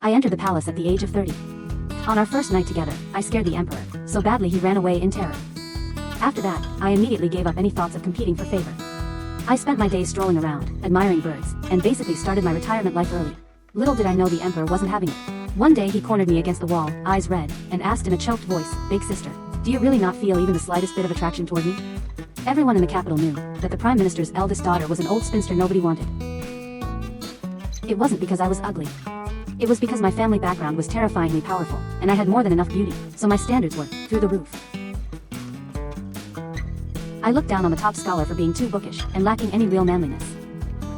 I entered the palace at the age of 30. On our first night together, I scared the emperor so badly he ran away in terror. After that, I immediately gave up any thoughts of competing for favor. I spent my days strolling around, admiring birds, and basically started my retirement life early. Little did I know the emperor wasn't having it. One day he cornered me against the wall, eyes red, and asked in a choked voice, "Big sister, do you really not feel even the slightest bit of attraction toward me?" Everyone in the capital knew that the prime minister's eldest daughter was an old spinster nobody wanted. It wasn't because I was ugly. It was because my family background was terrifyingly powerful, and I had more than enough beauty, so my standards were through the roof. I looked down on the top scholar for being too bookish and lacking any real manliness.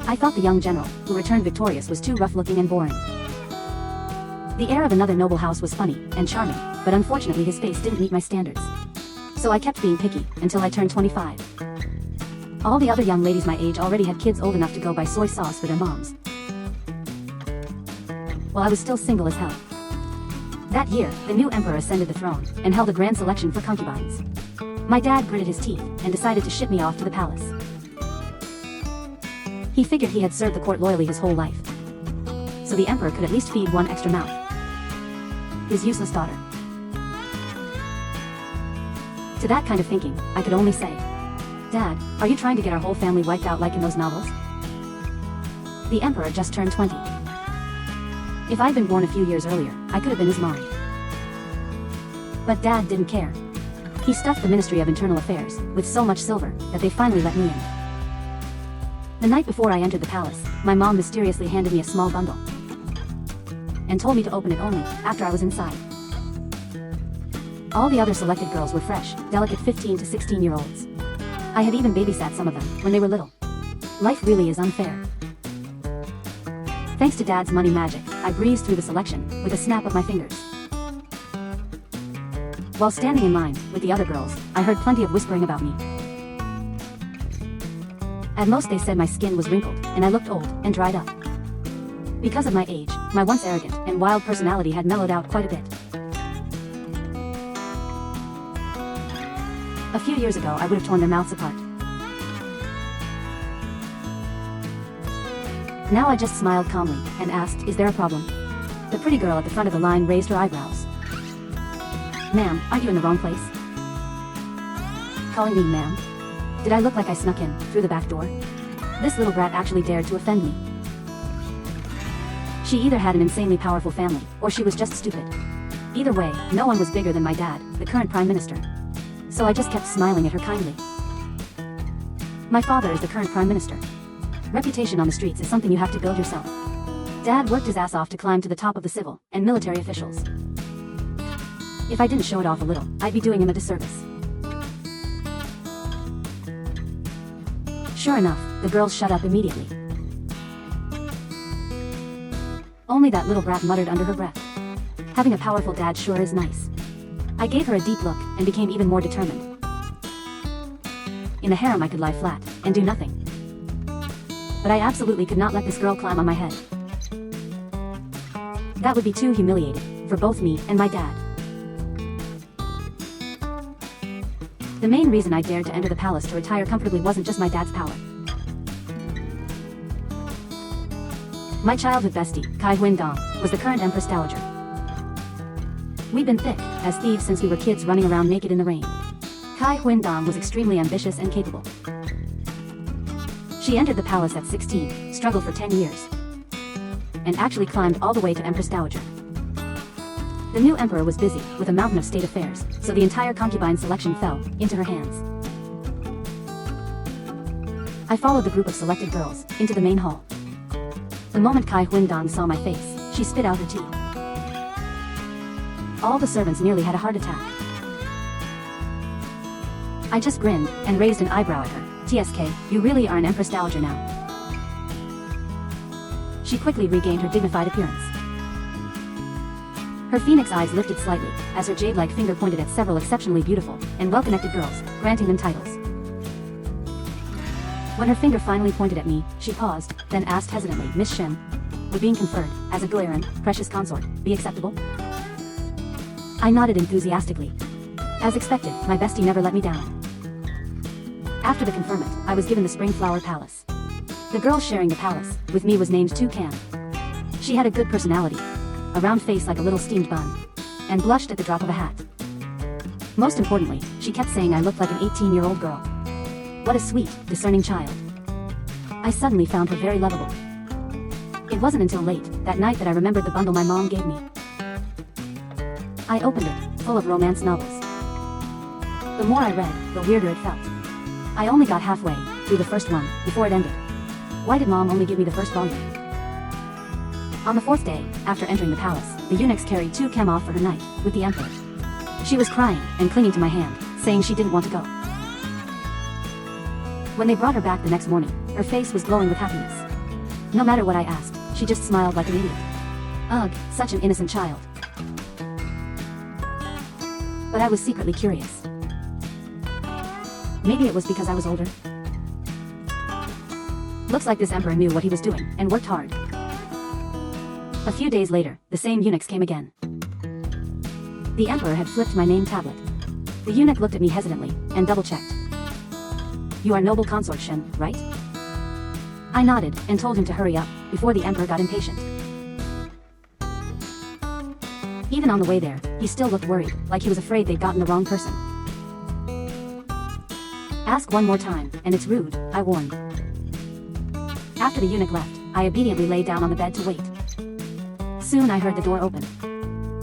I thought the young general, who returned victorious, was too rough-looking and boring. The heir of another noble house was funny and charming, but unfortunately his face didn't meet my standards. So I kept being picky until I turned 25. All the other young ladies my age already had kids old enough to go buy soy sauce for their moms, while I was still single as hell. That year, the new emperor ascended the throne and held a grand selection for concubines. My dad gritted his teeth and decided to ship me off to the palace. He figured he had served the court loyally his whole life, so the emperor could at least feed one extra mouth. His useless daughter. To that kind of thinking, I could only say, "Dad, are you trying to get our whole family wiped out like in those novels?" The emperor just turned 20. If I'd been born a few years earlier, I could have been his mom. But Dad didn't care. He stuffed the Ministry of Internal Affairs with so much silver that they finally let me in. The night before I entered the palace, my mom mysteriously handed me a small bundle and told me to open it only after I was inside. All the other selected girls were fresh, delicate 15 to 16-year-olds. I had even babysat some of them when they were little. Life really is unfair. Thanks to Dad's money magic, I breezed through the selection with a snap of my fingers. While standing in line with the other girls, I heard plenty of whispering about me. At most they said my skin was wrinkled, and I looked old and dried up. Because of my age, my once arrogant and wild personality had mellowed out quite a bit. A few years ago I would have torn their mouths apart. Now I just smiled calmly and asked, "Is there a problem?" The pretty girl at the front of the line raised her eyebrows. "Ma'am, aren't you in the wrong place?" Calling me ma'am? Did I look like I snuck in through the back door? This little brat actually dared to offend me. She either had an insanely powerful family, or she was just stupid. Either way, no one was bigger than my dad, the current prime minister. So I just kept smiling at her kindly. My father is the current prime minister. Reputation on the streets is something you have to build yourself. Dad worked his ass off to climb to the top of the civil and military officials. If I didn't show it off a little, I'd be doing him a disservice. Sure enough, the girls shut up immediately. Only that little brat muttered under her breath, "Having a powerful dad sure is nice." I gave her a deep look and became even more determined. In the harem I could lie flat and do nothing. But I absolutely could not let this girl climb on my head. That would be too humiliating for both me and my dad. The main reason I dared to enter the palace to retire comfortably wasn't just my dad's power. My childhood bestie, Kai Huindong, was the current Empress Dowager. We'd been thick as thieves since we were kids running around naked in the rain. Kai Huindong was extremely ambitious and capable. She entered the palace at 16, struggled for 10 years, and actually climbed all the way to Empress Dowager. The new emperor was busy with a mountain of state affairs, so the entire concubine selection fell into her hands. I followed the group of selected girls into the main hall. The moment Kai Huindong saw my face, she spit out her tea. All the servants nearly had a heart attack. I just grinned and raised an eyebrow at her. "TSK, you really are an Empress Dowager now." She quickly regained her dignified appearance. Her phoenix eyes lifted slightly as her jade-like finger pointed at several exceptionally beautiful and well-connected girls, granting them titles. When her finger finally pointed at me, she paused, then asked hesitantly, "Miss Shen, would being conferred as a glaring, precious consort be acceptable?" I nodded enthusiastically. As expected, my bestie never let me down. After the conferment, I was given the Spring Flower Palace. The girl sharing the palace with me was named Toucan. She had a good personality, a round face like a little steamed bun, and blushed at the drop of a hat. Most importantly, she kept saying I looked like an 18-year-old girl. What a sweet, discerning child. I suddenly found her very lovable. It wasn't until late that night that I remembered the bundle my mom gave me. I opened it, full of romance novels. The more I read, the weirder it felt. I only got halfway through the first one before it ended. Why did mom only give me the first volume? On the fourth day, after entering the palace, the eunuchs carried 2 cam off for her night with the emperor. She was crying and clinging to my hand, saying she didn't want to go. When they brought her back the next morning, her face was glowing with happiness. No matter what I asked, she just smiled like an idiot. Ugh, such an innocent child. But I was secretly curious. Maybe it was because I was older. Looks like this emperor knew what he was doing and worked hard. A few days later, the same eunuchs came again. The emperor had flipped my name tablet. The eunuch looked at me hesitantly and double-checked. You are noble consort Shen, right? I nodded and told him to hurry up before the emperor got impatient. Even on the way there, he still looked worried, like he was afraid they'd gotten the wrong person. Ask one more time, and it's rude, I warned. After the eunuch left, I obediently lay down on the bed to wait. Soon I heard the door open.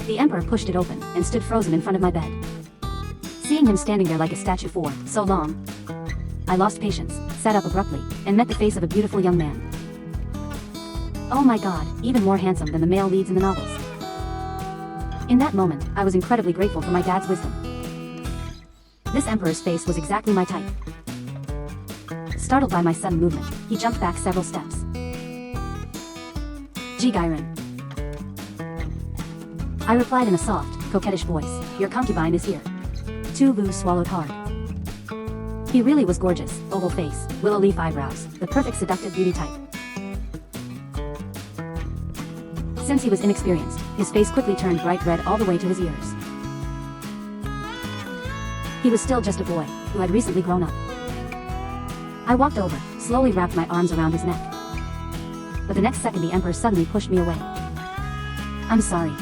The emperor pushed it open and stood frozen in front of my bed. Seeing him standing there like a statue for so long, I lost patience, sat up abruptly, and met the face of a beautiful young man. Oh my god, even more handsome than the male leads in the novels. In that moment, I was incredibly grateful for my dad's wisdom. This emperor's face was exactly my type. Startled by my sudden movement, he jumped back several steps. Jigiren. I replied in a soft, coquettish voice, your concubine is here. Lu swallowed hard. He really was gorgeous, oval face, willow leaf eyebrows, the perfect seductive beauty type. Since he was inexperienced, his face quickly turned bright red all the way to his ears. He was still just a boy, who had recently grown up. I walked over, slowly wrapped my arms around his neck. But the next second the emperor suddenly pushed me away. I'm sorry.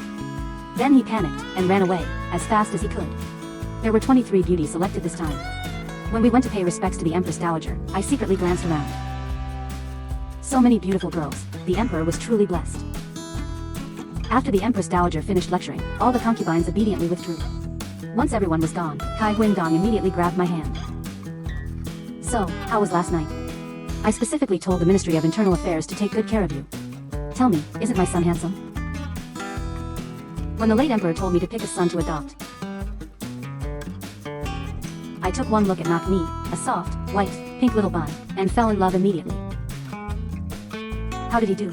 Then he panicked, and ran away, as fast as he could. There were 23 beauties selected this time. When we went to pay respects to the Empress Dowager, I secretly glanced around. So many beautiful girls, the emperor was truly blessed. After the Empress Dowager finished lecturing, all the concubines obediently withdrew. Once everyone was gone, Kai Huindong immediately grabbed my hand. So, how was last night? I specifically told the Ministry of Internal Affairs to take good care of you. Tell me, isn't my son handsome? When the late emperor told me to pick a son to adopt, I took one look at Nakni, a soft, white, pink little bun, and fell in love immediately. How did he do?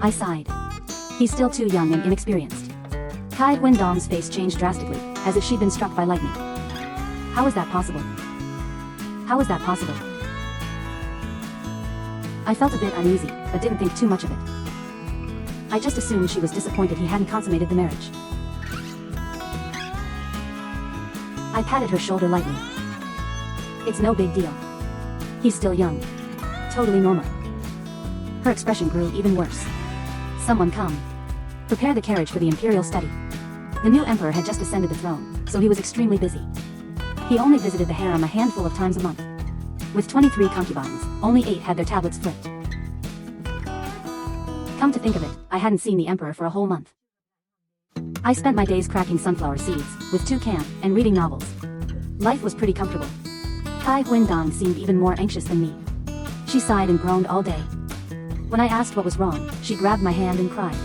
I sighed. He's still too young and inexperienced. Kai Huindong's face changed drastically, as if she'd been struck by lightning. How is that possible? How is that possible? I felt a bit uneasy, but didn't think too much of it. I just assumed she was disappointed he hadn't consummated the marriage. I patted her shoulder lightly. It's no big deal. He's still young. Totally normal. Her expression grew even worse. Someone come. Prepare the carriage for the imperial study. The new emperor had just ascended the throne, so he was extremely busy. He only visited the harem a handful of times a month. With 23 concubines, only 8 had their tablets flipped. Come to think of it, I hadn't seen the emperor for a whole month. I spent my days cracking sunflower seeds, with 2 cam, and reading novels. Life was pretty comfortable. Kai Huindong seemed even more anxious than me. She sighed and groaned all day. When I asked what was wrong, she grabbed my hand and cried.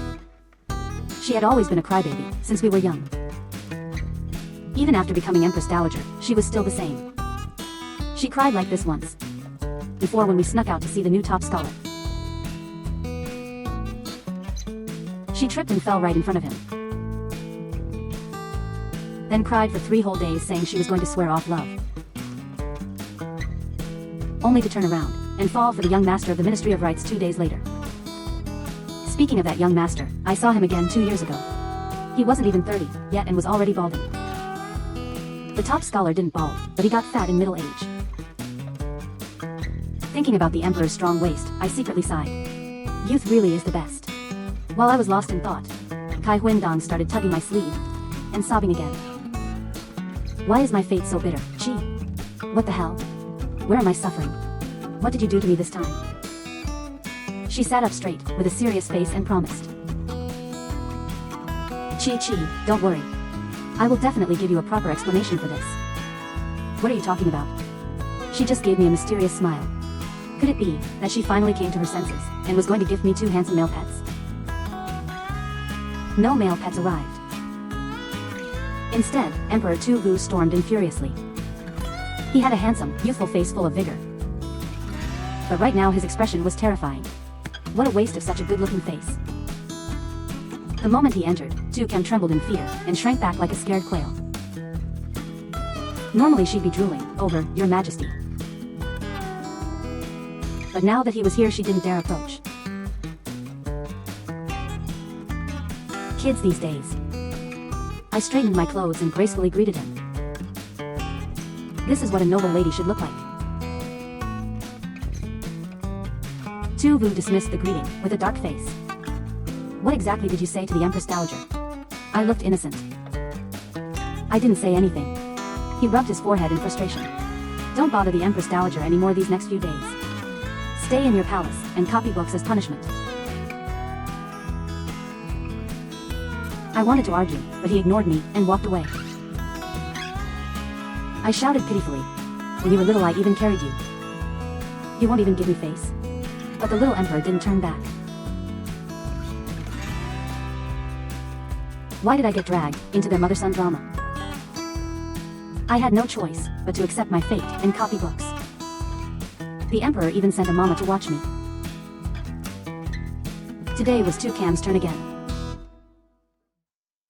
She had always been a crybaby, since we were young. Even after becoming Empress Dowager, she was still the same. She cried like this once. Before when we snuck out to see the new top scholar. She tripped and fell right in front of him. Then cried for 3 whole days saying she was going to swear off love. Only to turn around and fall for the young master of the Ministry of Rites 2 days later. Speaking of that young master, I saw him again 2 years ago. He wasn't even 30 yet and was already balding. The top scholar didn't bald, but he got fat in middle age. Thinking about the emperor's strong waist, I secretly sighed. Youth really is the best. While I was lost in thought, Kai Huindong started tugging my sleeve and sobbing again. Why is my fate so bitter, Chi? What the hell? Where am I suffering? What did you do to me this time? She sat up straight, with a serious face and promised. Chi, don't worry. I will definitely give you a proper explanation for this. What are you talking about? She just gave me a mysterious smile. Could it be that she finally came to her senses and was going to give me 2 handsome male pets? No male pets arrived. Instead, Emperor Tu Vu stormed in furiously. He had a handsome, youthful face full of vigor. But right now his expression was terrifying. What a waste of such a good-looking face. The moment he entered, Tu Kem trembled in fear and shrank back like a scared quail. Normally she'd be drooling over, Your Majesty. But now that he was here she didn't dare approach. Kids these days. I straightened my clothes and gracefully greeted him. This is what a noble lady should look like. Tu Vu dismissed the greeting with a dark face. What exactly did you say to the Empress Dowager? I looked innocent. I didn't say anything. He rubbed his forehead in frustration. Don't bother the Empress Dowager anymore these next few days. Stay in your palace and copy books as punishment. I wanted to argue, but he ignored me and walked away. I shouted pitifully. When you were little I even carried you. You won't even give me face. But the little emperor didn't turn back. Why did I get dragged into their mother-son drama? I had no choice but to accept my fate and copy books. The emperor even sent a mama to watch me. Today was Tu Cam's turn again.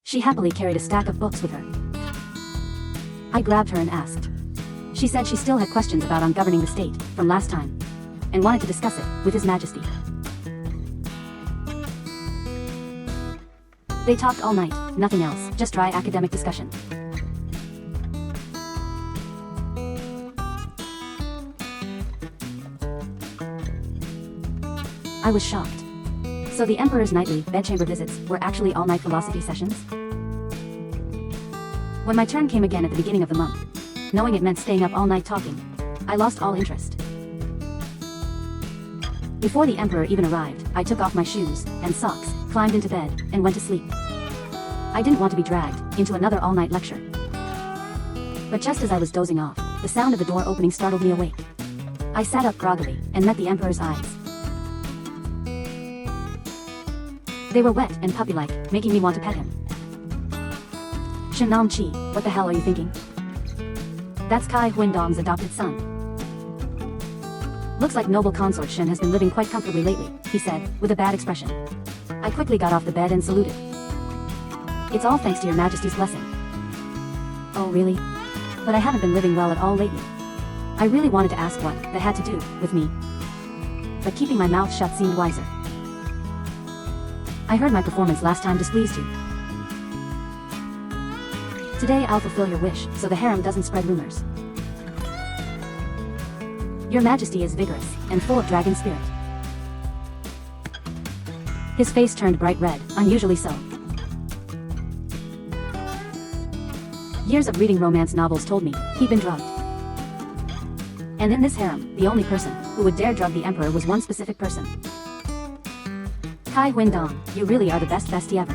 She happily carried a stack of books with her. I grabbed her and asked. She said she still had questions about on governing the state from last time, and wanted to discuss it with His Majesty. They talked all night, nothing else, just dry academic discussion. I was shocked. So the Emperor's nightly bedchamber visits were actually all-night philosophy sessions? When my turn came again at the beginning of the month, knowing it meant staying up all night talking, I lost all interest. Before the Emperor even arrived, I took off my shoes and socks, climbed into bed, and went to sleep. I didn't want to be dragged into another all-night lecture. But just as I was dozing off, the sound of the door opening startled me awake. I sat up groggily and met the Emperor's eyes. They were wet and puppy-like, making me want to pet him. Shen Nam Chi, what the hell are you thinking? That's Kai Huindong's adopted son. Looks like noble consort Shen has been living quite comfortably lately, he said, with a bad expression. I quickly got off the bed and saluted. It's all thanks to your Majesty's blessing. Oh really? But I haven't been living well at all lately. I really wanted to ask what that had to do with me. But keeping my mouth shut seemed wiser. I heard my performance last time displeased you. Today I'll fulfill your wish, so the harem doesn't spread rumors. Your Majesty is vigorous, and full of dragon spirit. His face turned bright red, unusually so. Years of reading romance novels told me he'd been drugged. And in this harem, the only person who would dare drug the Emperor was one specific person. Kai Huindong, you really are the best bestie ever.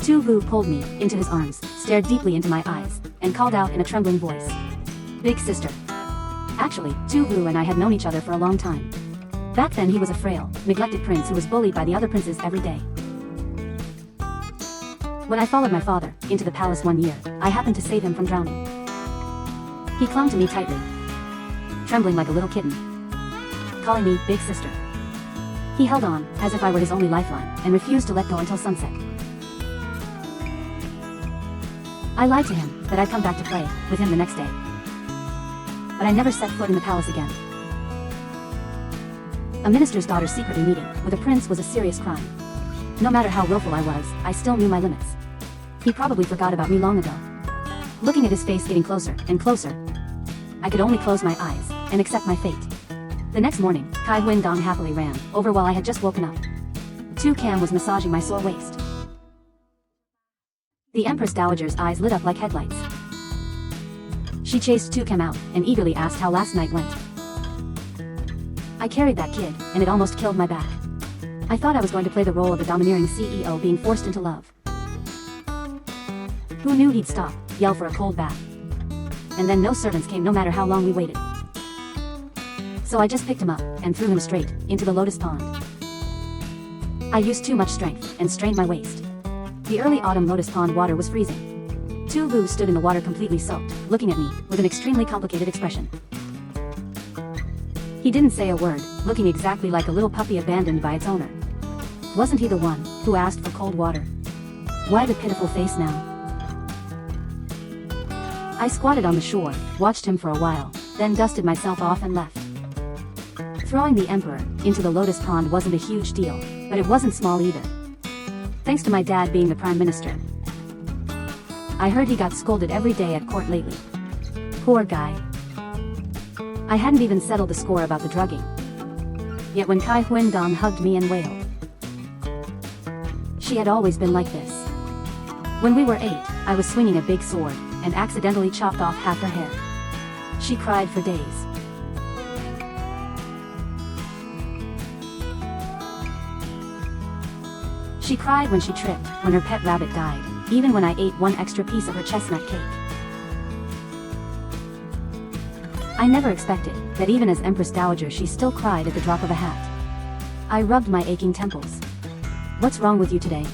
Tu Vu pulled me into his arms, stared deeply into my eyes, and called out in a trembling voice. Big sister. Actually, Tu Vu and I had known each other for a long time. Back then he was a frail, neglected prince who was bullied by the other princes every day. When I followed my father into the palace one year, I happened to save him from drowning. He clung to me tightly, trembling like a little kitten, calling me big sister. He held on, as if I were his only lifeline, and refused to let go until sunset. I lied to him that I'd come back to play with him the next day. But I never set foot in the palace again. A minister's daughter secretly meeting with a prince was a serious crime. No matter how willful I was, I still knew my limits. He probably forgot about me long ago. Looking at his face getting closer and closer, I could only close my eyes and accept my fate. The next morning, Kai Huindong happily ran over while I had just woken up. Tu Cam was massaging my sore waist. The Empress Dowager's eyes lit up like headlights. She chased Tu Cam out and eagerly asked how last night went. I carried that kid, and it almost killed my back. I thought I was going to play the role of a domineering CEO being forced into love. Who knew he'd stop, yell for a cold bath? And then no servants came no matter how long we waited. So I just picked him up and threw him straight into the lotus pond. I used too much strength and strained my waist. The early autumn lotus pond water was freezing. Tu Vu stood in the water completely soaked, looking at me with an extremely complicated expression. He didn't say a word, looking exactly like a little puppy abandoned by its owner. Wasn't he the one who asked for cold water? Why the pitiful face now? I squatted on the shore, watched him for a while, then dusted myself off and left. Throwing the Emperor into the lotus pond wasn't a huge deal, but it wasn't small either. Thanks to my dad being the Prime Minister. I heard he got scolded every day at court lately. Poor guy. I hadn't even settled the score about the drugging. Yet when Kai Huindong hugged me and wailed. She had always been like this. When we were 8, I was swinging a big sword, and accidentally chopped off half her hair. She cried for days. She cried when she tripped, when her pet rabbit died, even when I ate one extra piece of her chestnut cake. I never expected that even as Empress Dowager she still cried at the drop of a hat. I rubbed my aching temples. What's wrong with you today?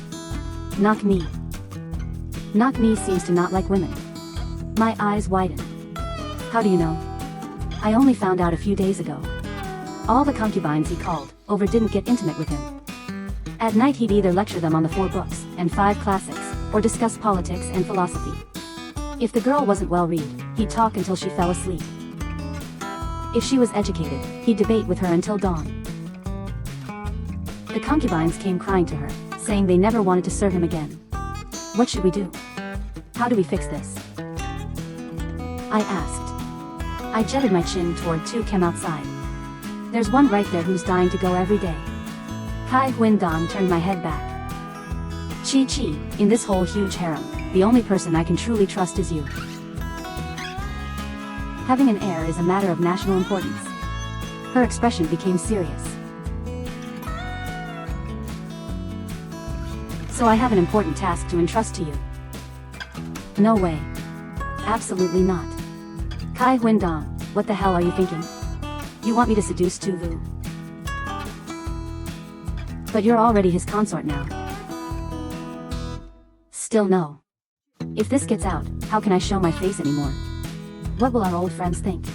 Knock me. Knock me seems to not like women. My eyes widened. How do you know? I only found out a few days ago. All the concubines he called over didn't get intimate with him. At night he'd either lecture them on the 4 books and 5 classics, or discuss politics and philosophy. If the girl wasn't well read, he'd talk until she fell asleep. If she was educated, he'd debate with her until dawn. The concubines came crying to her, saying they never wanted to serve him again. What should we do? How do we fix this? I asked. I jetted my chin toward Tu Cam outside. There's one right there who's dying to go every day. Kai Huindong turned my head back. Chi, in this whole huge harem, the only person I can truly trust is you. Having an heir is a matter of national importance. Her expression became serious. So I have an important task to entrust to you. No way. Absolutely not. Kai Huindong, what the hell are you thinking? You want me to seduce Tu Vu? But you're already his consort now. Still no. If this gets out, how can I show my face anymore? What will our old friends think?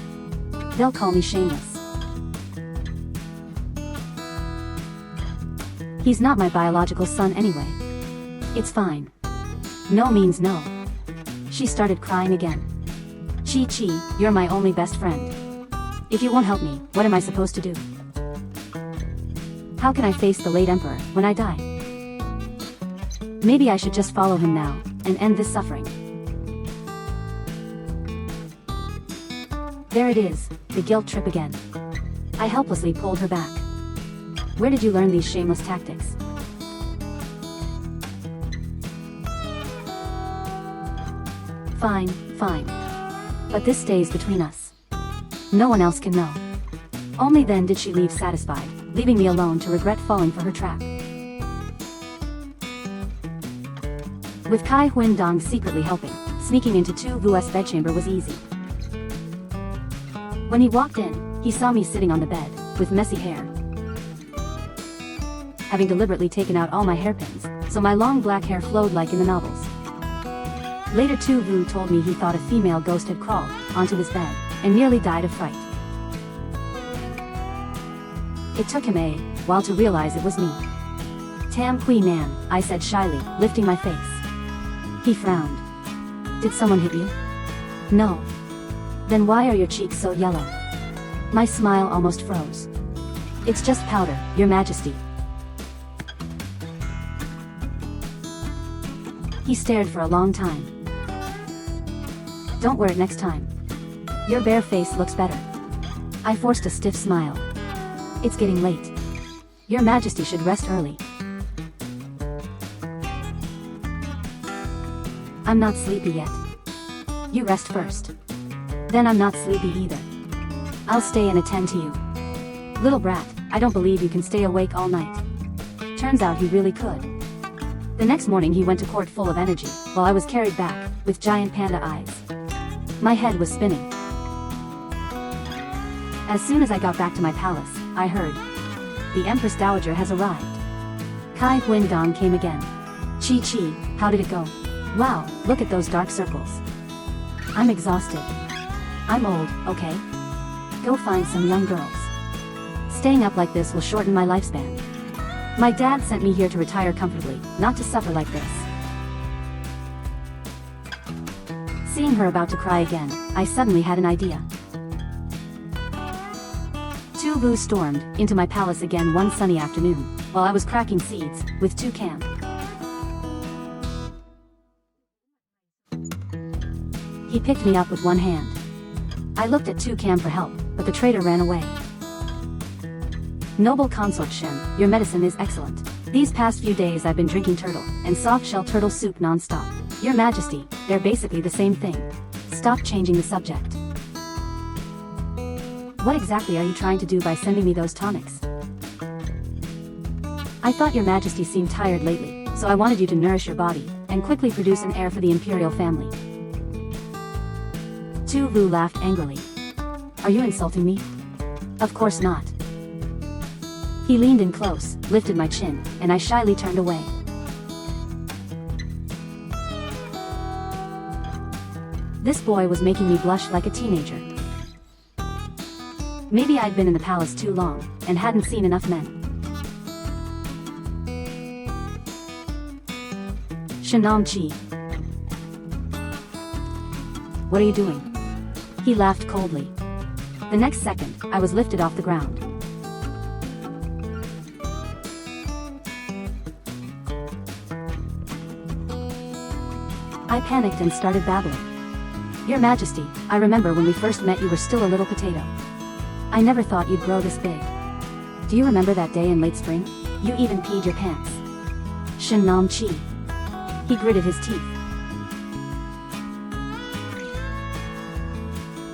They'll call me shameless. He's not my biological son anyway. It's fine. No means no. She started crying again. Chi, you're my only best friend. If you won't help me, what am I supposed to do? How can I face the late emperor when I die? Maybe I should just follow him now and end this suffering. There it is, the guilt trip again. I helplessly pulled her back. Where did you learn these shameless tactics? Fine. But this stays between us. No one else can know. Only then did she leave satisfied, leaving me alone to regret falling for her trap. With Kai Huindong secretly helping, sneaking into Tu Vu's bedchamber was easy. When he walked in, he saw me sitting on the bed, with messy hair. Having deliberately taken out all my hairpins, so my long black hair flowed like in the novels. Later Tu Vu told me he thought a female ghost had crawled onto his bed, and nearly died of fright. It took him a while to realize it was me. Tam Kui Nan, I said shyly, lifting my face. He frowned. Did someone hit you? No. Then why are your cheeks so yellow? My smile almost froze. It's just powder, Your Majesty. He stared for a long time. Don't wear it next time. Your bare face looks better. I forced a stiff smile. It's getting late. Your Majesty should rest early. I'm not sleepy yet. You rest first. Then I'm not sleepy either. I'll stay and attend to you. Little brat, I don't believe you can stay awake all night. Turns out he really could. The next morning he went to court full of energy, while I was carried back, with giant panda eyes. My head was spinning. As soon as I got back to my palace, I heard, "The Empress Dowager has arrived." Kai Huindong came again. Chi, how did it go? Wow, look at those dark circles. I'm exhausted. I'm old, okay? Go find some young girls. Staying up like this will shorten my lifespan. My dad sent me here to retire comfortably, not to suffer like this. Seeing her about to cry again, I suddenly had an idea. Tu Vu stormed into my palace again one sunny afternoon, while I was cracking seeds with Tu Cam. He picked me up with one hand. I looked at Tu Cam for help, but the traitor ran away. Noble consort Shen, your medicine is excellent. These past few days I've been drinking turtle and soft-shell turtle soup non-stop. Your Majesty, they're basically the same thing. Stop changing the subject. What exactly are you trying to do by sending me those tonics? I thought your Majesty seemed tired lately, so I wanted you to nourish your body and quickly produce an heir for the imperial family. Tu Vu laughed angrily. Are you insulting me? Of course not. He leaned in close, lifted my chin, and I shyly turned away. This boy was making me blush like a teenager. Maybe I'd been in the palace too long, and hadn't seen enough men. Shen Nam Chi. What are you doing? He laughed coldly. The next second, I was lifted off the ground. I panicked and started babbling. Your Majesty, I remember when we first met you were still a little potato. I never thought you'd grow this big. Do you remember that day in late spring? You even peed your pants. Shen Nam Chi. He gritted his teeth.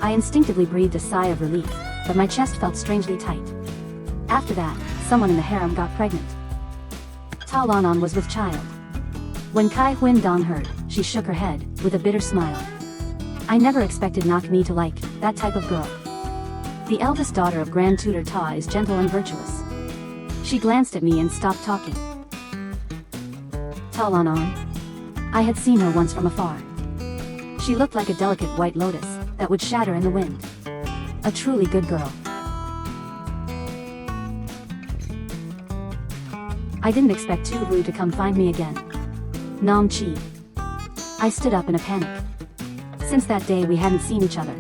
I instinctively breathed a sigh of relief, but my chest felt strangely tight. After that, someone in the harem got pregnant. Ta Lanan was with child. When Kai Huindong heard, she shook her head, with a bitter smile. I never expected Nak Mi to like that type of girl. The eldest daughter of Grand Tutor Ta is gentle and virtuous. She glanced at me and stopped talking. Ta Lanan. I had seen her once from afar. She looked like a delicate white lotus that would shatter in the wind. A truly good girl. I didn't expect Tu Vu to come find me again. Nam Chi. I stood up in a panic. Since that day we hadn't seen each other.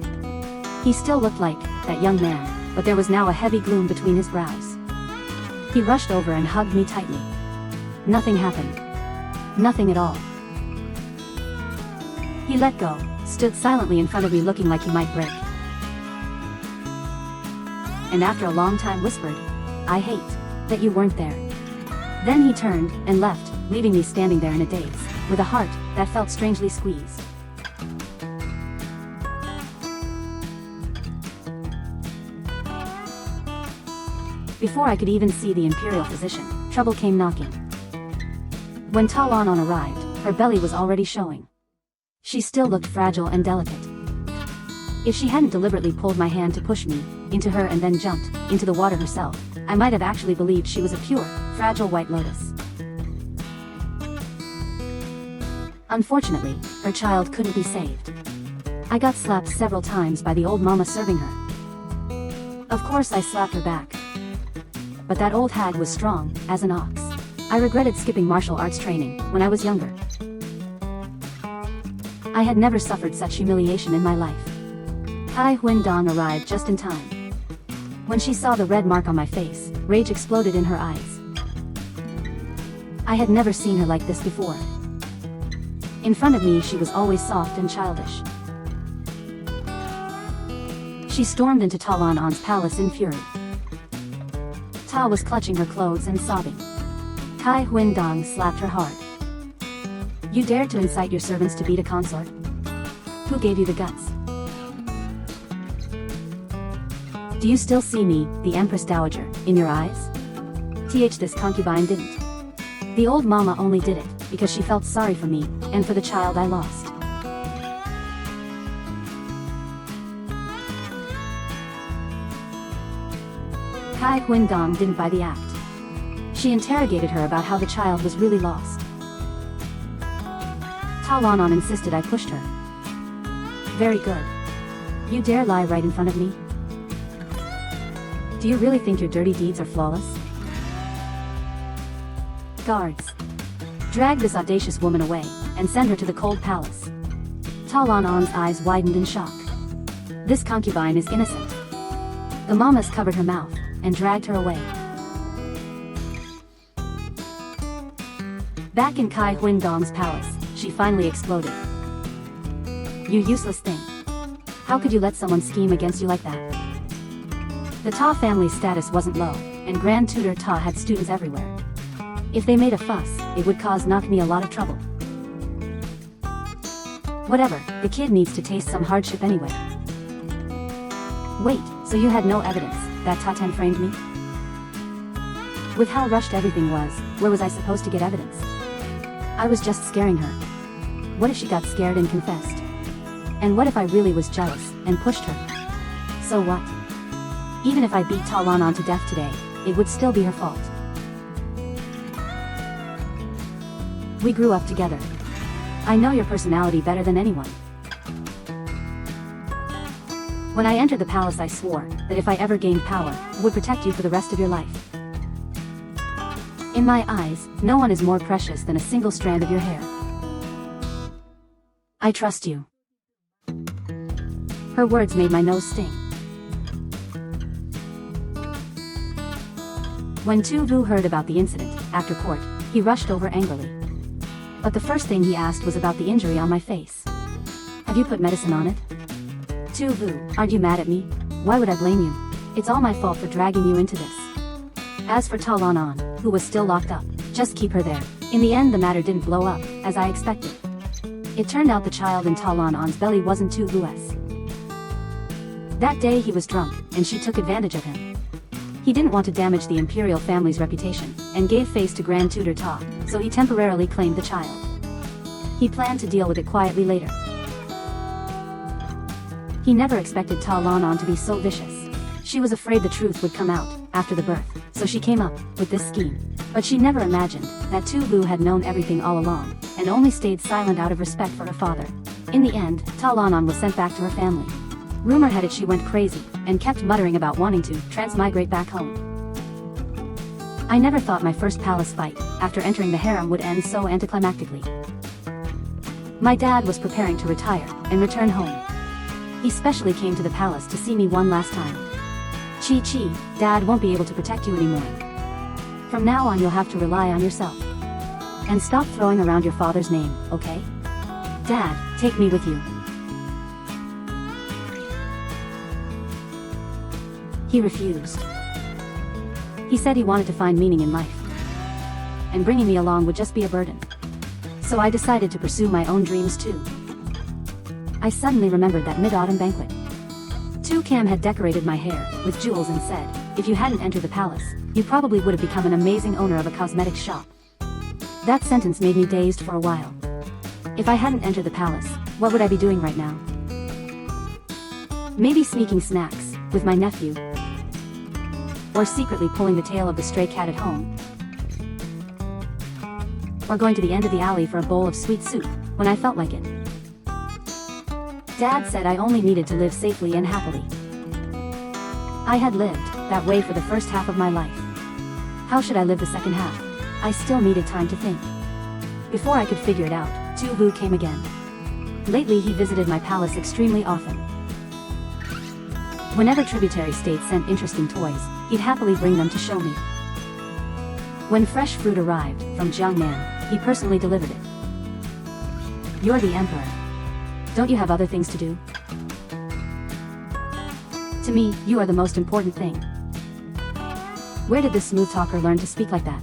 He still looked like that young man, but there was now a heavy gloom between his brows. He rushed over and hugged me tightly. Nothing happened. Nothing at all. He let go, stood silently in front of me looking like he might break. And after a long time whispered, I hate that you weren't there. Then he turned and left, leaving me standing there in a daze, with a heart that felt strangely squeezed. Before I could even see the imperial physician, trouble came knocking. When Ta Lanan arrived, her belly was already showing. She still looked fragile and delicate. If she hadn't deliberately pulled my hand to push me into her and then jumped into the water herself, I might have actually believed she was a pure, fragile white lotus. Unfortunately, her child couldn't be saved. I got slapped several times by the old mama serving her. Of course I slapped her back. But that old hag was strong as an ox. I regretted skipping martial arts training when I was younger. I had never suffered such humiliation in my life. Kai Huindong arrived just in time. When she saw the red mark on my face, rage exploded in her eyes. I had never seen her like this before. In front of me she was always soft and childish. She stormed into Ta Lanan's palace in fury. Ta was clutching her clothes and sobbing. Kai Huindong slapped her hard. You dared to incite your servants to beat a consort? Who gave you the guts? Do you still see me, the Empress Dowager, in your eyes? This concubine didn't. The old mama only did it, because she felt sorry for me, and for the child I lost. Kai Huindong didn't buy the act. She interrogated her about how the child was really lost. Ta Lanan insisted I pushed her. Very good. You dare lie right in front of me? Do you really think your dirty deeds are flawless? Guards. Drag this audacious woman away, and send her to the cold palace. Ta Lanan's eyes widened in shock. This concubine is innocent. The mamas covered her mouth, and dragged her away. Back in Kai Huindong's palace, she finally exploded. You useless thing. How could you let someone scheme against you like that? The Ta family's status wasn't low, and Grand Tutor Ta had students everywhere. If they made a fuss, it would cause Nakmi a lot of trouble. Whatever, the kid needs to taste some hardship anyway. Wait, so you had no evidence that Ta Ten framed me? With how rushed everything was, where was I supposed to get evidence? I was just scaring her. What if she got scared and confessed? And what if I really was jealous, and pushed her? So what? Even if I beat Ta Lanan to death today, it would still be her fault. We grew up together. I know your personality better than anyone. When I entered the palace I swore that if I ever gained power, I would protect you for the rest of your life. In my eyes, no one is more precious than a single strand of your hair. I trust you. Her words made my nose sting. When Tu Vu heard about the incident, after court, he rushed over angrily. But the first thing he asked was about the injury on my face. Have you put medicine on it? Tu Vu, aren't you mad at me? Why would I blame you? It's all my fault for dragging you into this. As for Ta Lanan, who was still locked up, just keep her there. In the end the matter didn't blow up, as I expected. It turned out the child in Ta Lanan's belly wasn't Tu Vu's. That day he was drunk, and she took advantage of him. He didn't want to damage the imperial family's reputation, and gave face to Grand Tutor Ta, so he temporarily claimed the child. He planned to deal with it quietly later. He never expected Ta Lanan to be so vicious. She was afraid the truth would come out after the birth, so she came up with this scheme. But she never imagined that Tu Vu had known everything all along, and only stayed silent out of respect for her father. In the end, Ta Lanan was sent back to her family. Rumor had it she went crazy, and kept muttering about wanting to transmigrate back home. I never thought my first palace fight, after entering the harem, would end so anticlimactically. My dad was preparing to retire, and return home. He specially came to the palace to see me one last time. Chi, Dad won't be able to protect you anymore. From now on you'll have to rely on yourself. And stop throwing around your father's name, okay? Dad, take me with you. He refused. He said he wanted to find meaning in life. And bringing me along would just be a burden. So I decided to pursue my own dreams too. I suddenly remembered that mid-autumn banquet. Tu Cam had decorated my hair with jewels and said, if you hadn't entered the palace, you probably would have become an amazing owner of a cosmetics shop. That sentence made me dazed for a while. If I hadn't entered the palace, what would I be doing right now? Maybe sneaking snacks with my nephew. Or secretly pulling the tail of the stray cat at home. Or going to the end of the alley for a bowl of sweet soup, when I felt like it. Dad said I only needed to live safely and happily. I had lived that way for the first half of my life. How should I live the second half? I still needed time to think. Before I could figure it out, Tu Vu came again. Lately he visited my palace extremely often. Whenever tributary states sent interesting toys, he'd happily bring them to show me. When fresh fruit arrived from Jiangnan, he personally delivered it. You're the emperor. Don't you have other things to do? To me, you are the most important thing. Where did this smooth talker learn to speak like that?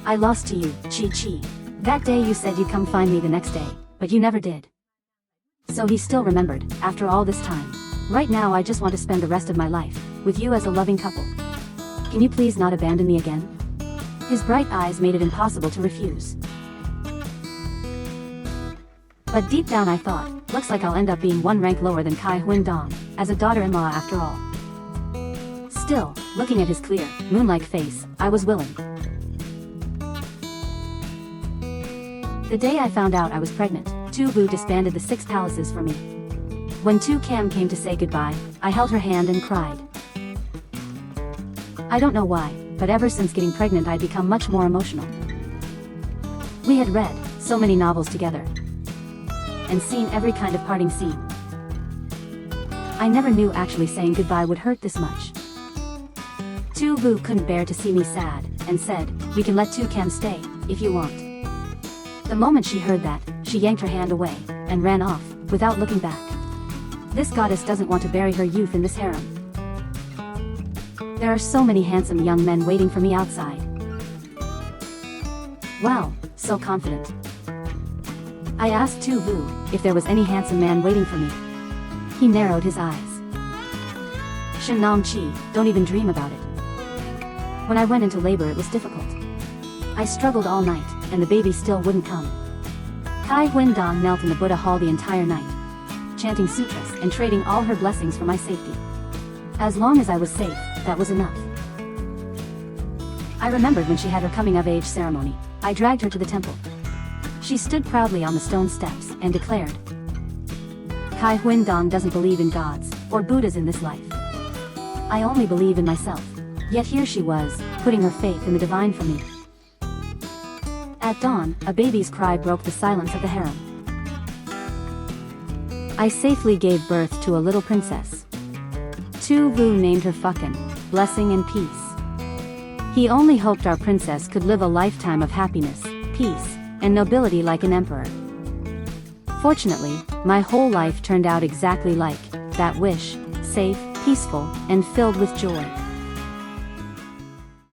I lost to you, Chi. That day you said you'd come find me the next day, but you never did. So he still remembered, after all this time. Right now I just want to spend the rest of my life with you as a loving couple. Can you please not abandon me again? His bright eyes made it impossible to refuse. But deep down I thought, looks like I'll end up being one rank lower than Kai Huindong, as a daughter-in-law after all. Still, looking at his clear, moon-like face, I was willing. The day I found out I was pregnant, Tu Bu disbanded the 6 palaces for me. When Tu Cam came to say goodbye, I held her hand and cried. I don't know why, but ever since getting pregnant I'd become much more emotional. We had read so many novels together, and seen every kind of parting scene. I never knew actually saying goodbye would hurt this much. Tu Bu couldn't bear to see me sad, and said, "We can let Tu Cam stay, if you want." The moment she heard that, she yanked her hand away, and ran off, without looking back. This goddess doesn't want to bury her youth in this harem. There are so many handsome young men waiting for me outside. Wow, so confident. I asked Tu Bu if there was any handsome man waiting for me. He narrowed his eyes. Shen Nam Chi, don't even dream about it. When I went into labor it was difficult. I struggled all night, and the baby still wouldn't come. Kai Huindong knelt in the Buddha hall the entire night, chanting sutras and trading all her blessings for my safety. As long as I was safe, that was enough. I remembered when she had her coming-of-age ceremony. I dragged her to the temple. She stood proudly on the stone steps and declared, "Kai Huindong doesn't believe in gods or Buddhas in this life. I only believe in myself." Yet here she was, putting her faith in the divine for me. At dawn, a baby's cry broke the silence of the harem. I safely gave birth to a little princess. Tu Bu named her Fucking, blessing and peace. He only hoped our princess could live a lifetime of happiness, peace, and nobility like an emperor. Fortunately, my whole life turned out exactly like that wish, safe, peaceful, and filled with joy.